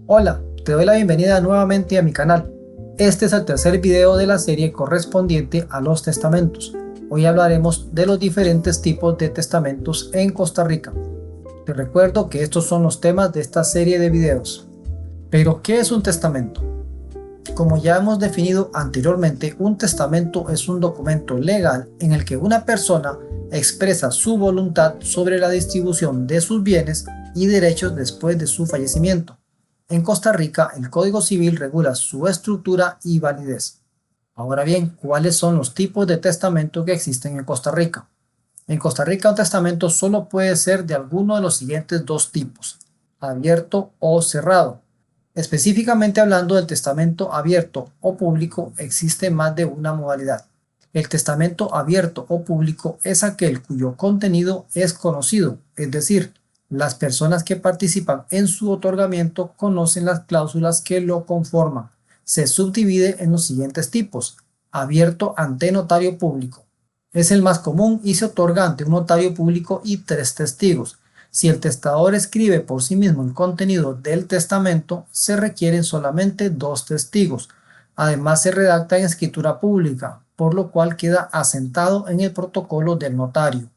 Hola, te doy la bienvenida nuevamente a mi canal. Este es el tercer video de la serie correspondiente a los testamentos. Hoy hablaremos de los diferentes tipos de testamentos en Costa Rica. Te recuerdo que estos son los temas de esta serie de videos. Pero, ¿qué es un testamento? Como ya hemos definido anteriormente, un testamento es un documento legal en el que una persona expresa su voluntad sobre la distribución de sus bienes y derechos después de su fallecimiento. En Costa Rica, el Código Civil regula su estructura y validez. Ahora bien, ¿cuáles son los tipos de testamento que existen en Costa Rica? En Costa Rica, un testamento solo puede ser de alguno de los siguientes dos tipos: abierto o cerrado. Específicamente hablando del testamento abierto o público, existe más de una modalidad. El testamento abierto o público es aquel cuyo contenido es conocido, es decir, las personas que participan en su otorgamiento conocen las cláusulas que lo conforman. Se subdivide en los siguientes tipos: abierto ante notario público. Es el más común y se otorga ante un notario público y 3 testigos. Si el testador escribe por sí mismo el contenido del testamento, se requieren solamente 2 testigos. Además, se redacta en escritura pública, por lo cual queda asentado en el protocolo del notario.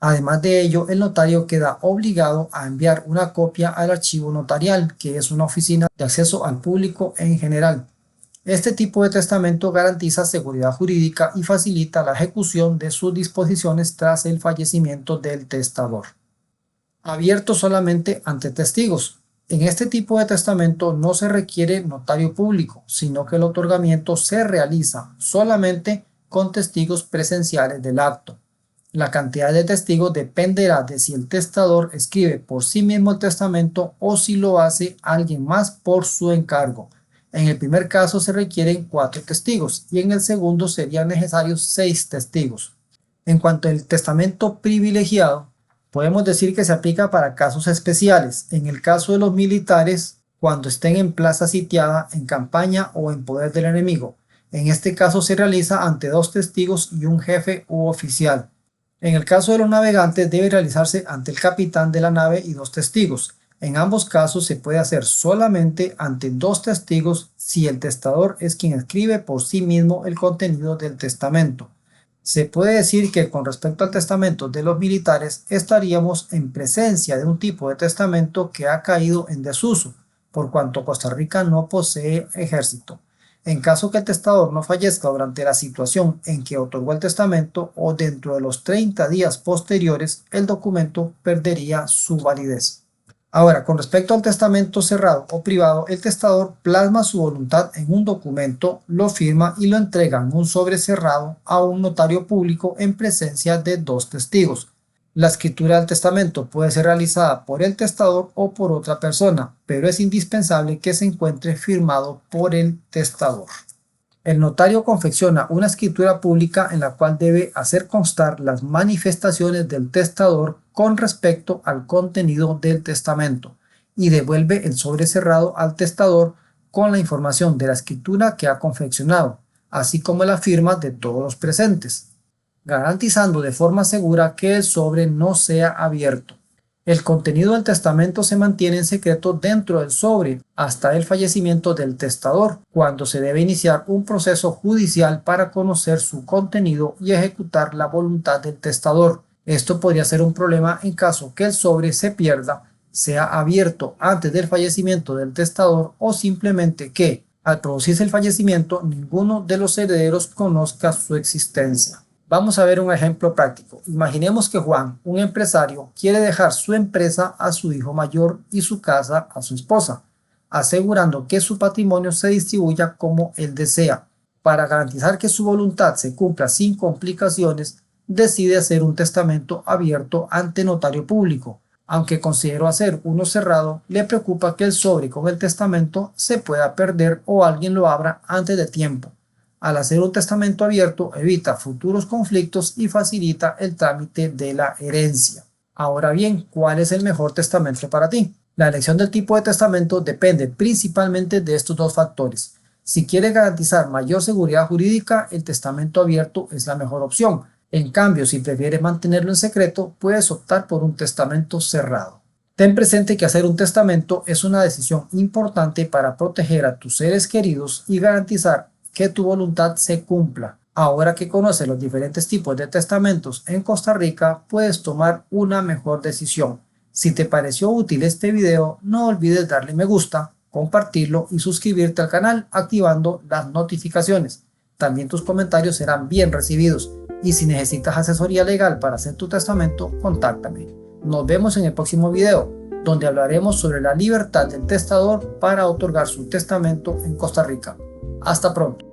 Además de ello, el notario queda obligado a enviar una copia al archivo notarial, que es una oficina de acceso al público en general. Este tipo de testamento garantiza seguridad jurídica y facilita la ejecución de sus disposiciones tras el fallecimiento del testador. Abierto solamente ante testigos. En este tipo de testamento no se requiere notario público, sino que el otorgamiento se realiza solamente con testigos presenciales del acto. La cantidad de testigos dependerá de si el testador escribe por sí mismo el testamento o si lo hace alguien más por su encargo. En el primer caso se requieren 4 testigos y en el segundo serían necesarios 6 testigos. En cuanto al testamento privilegiado, podemos decir que se aplica para casos especiales. En el caso de los militares, cuando estén en plaza sitiada, en campaña o en poder del enemigo. En este caso se realiza ante 2 testigos y un jefe u oficial. En el caso de los navegantes debe realizarse ante el capitán de la nave y 2 testigos. En ambos casos se puede hacer solamente ante 2 testigos si el testador es quien escribe por sí mismo el contenido del testamento. Se puede decir que con respecto al testamento de los militares estaríamos en presencia de un tipo de testamento que ha caído en desuso, por cuanto Costa Rica no posee ejército. En caso que el testador no fallezca durante la situación en que otorgó el testamento o dentro de los 30 días posteriores, el documento perdería su validez. Ahora, con respecto al testamento cerrado o privado, el testador plasma su voluntad en un documento, lo firma y lo entrega en un sobre cerrado a un notario público en presencia de 2 testigos. La escritura del testamento puede ser realizada por el testador o por otra persona, pero es indispensable que se encuentre firmado por el testador. El notario confecciona una escritura pública en la cual debe hacer constar las manifestaciones del testador con respecto al contenido del testamento y devuelve el sobre cerrado al testador con la información de la escritura que ha confeccionado, así como la firma de todos los presentes, garantizando de forma segura que el sobre no sea abierto. El contenido del testamento se mantiene en secreto dentro del sobre hasta el fallecimiento del testador, cuando se debe iniciar un proceso judicial para conocer su contenido y ejecutar la voluntad del testador. Esto podría ser un problema en caso que el sobre se pierda, sea abierto antes del fallecimiento del testador o simplemente que, al producirse el fallecimiento, ninguno de los herederos conozca su existencia. Vamos a ver un ejemplo práctico. Imaginemos que Juan, un empresario, quiere dejar su empresa a su hijo mayor y su casa a su esposa, asegurando que su patrimonio se distribuya como él desea. Para garantizar que su voluntad se cumpla sin complicaciones, decide hacer un testamento abierto ante notario público. Aunque consideró hacer uno cerrado, le preocupa que el sobre con el testamento se pueda perder o alguien lo abra antes de tiempo. Al hacer un testamento abierto, evita futuros conflictos y facilita el trámite de la herencia. Ahora bien, ¿cuál es el mejor testamento para ti? La elección del tipo de testamento depende principalmente de estos 2 factores. Si quieres garantizar mayor seguridad jurídica, el testamento abierto es la mejor opción. En cambio, si prefieres mantenerlo en secreto, puedes optar por un testamento cerrado. Ten presente que hacer un testamento es una decisión importante para proteger a tus seres queridos y garantizar que tu voluntad se cumpla. Ahora que conoces los diferentes tipos de testamentos en Costa Rica, puedes tomar una mejor decisión. Si te pareció útil este video, no olvides darle me gusta, compartirlo y suscribirte al canal activando las notificaciones. También tus comentarios serán bien recibidos y si necesitas asesoría legal para hacer tu testamento, contáctame. Nos vemos en el próximo video, donde hablaremos sobre la libertad del testador para otorgar su testamento en Costa Rica. Hasta pronto.